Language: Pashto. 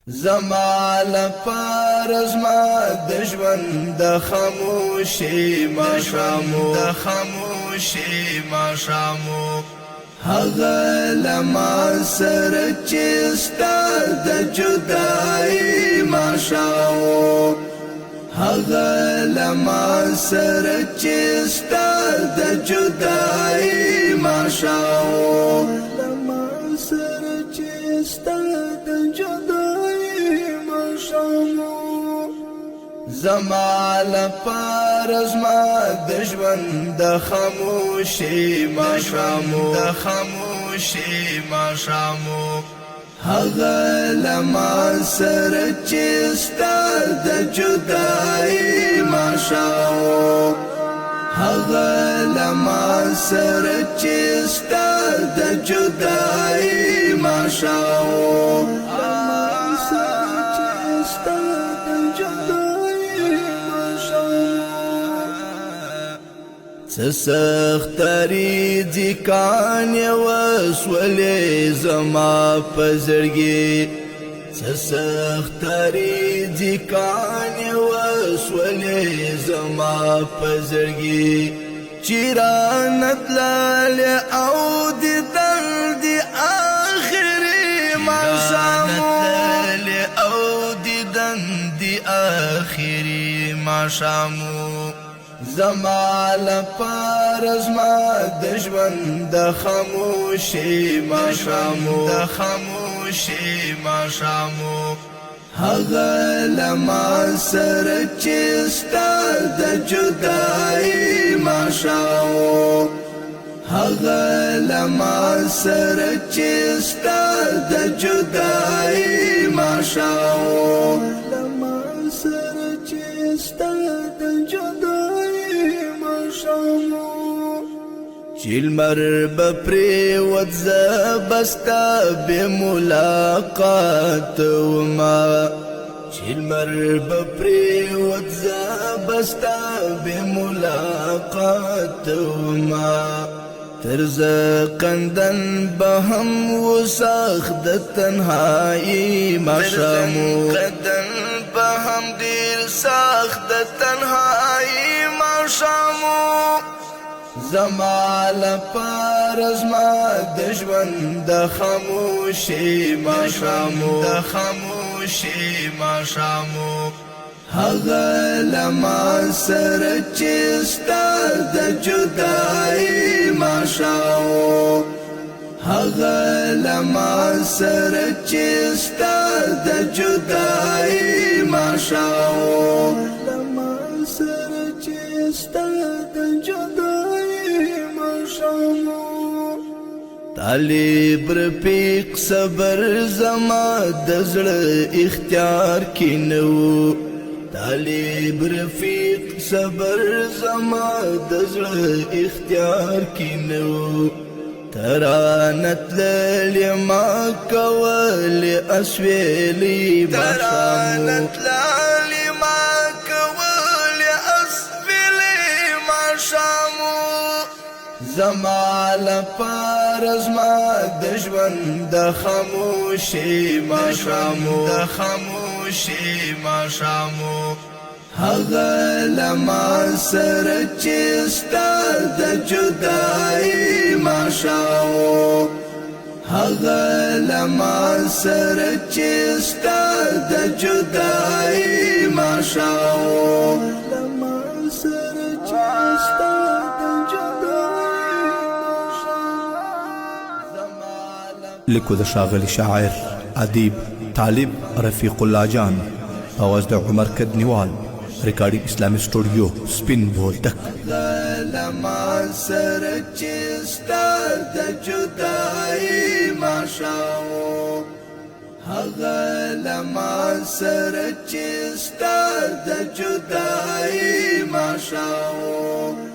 زما لپاره زما د ژوند د خاموشي ماښامو هغه لما سره چې ستا د جدایي ماښامو هغه لما سره چې ستا د جدایي ماښامو زما لپاره زما د ژوند د خاموشي ماښامو هغه لما سره چې ستا د جدایي ماښامو هغه لما سره چې ستا د جدایي ماښامو سختری ځکانې وسولې زما په زړګي سختری ځکانې وسولې زما په زړګي چې رانه تللې او دیدل د آخري ماښامو زما لپاره زما د ژوند د خاموشي ماښامو هغه لما سره چې ستا د جدایي ماښامو هغه لما سره چې ستا د جدایي ماښامو چې لمر به پرېوت زه به ستا بې ملاقات وما چې لمر به پرېوت زه به ستا بې ملاقات وما تر زه قندن به هم وسخ د تنهایي ماښامو زما لپاره زما د ژوند د خاموشي ماښامو هغه لما سره چې ستا د جدایي ماښامو هغه لما سره چې ستا د جدایي ماښامو طالب رفیق صبر زما د زړه اختیار کې نه وو طالب رفیق صبر زما د زړه اختیار کې نه وو ترانه تللې ما کولې اسوېلې زما لپاره زما د ژوند د خاموشي ماښامو هغه لما سره چې ستا د جدایي ماښامو هغه لما سره چې ستا د جدایي ماښامو لیکو د ښاغلي شاعر ادیب طالب رفیق الله جان آواز د عمر کدنیوال ریکارډینګ اسلامي سټوډیو سپین بولدک لما سره چې ستا د جدایي ماښامو هغه لما سره چې ستا د جدایي ماښامو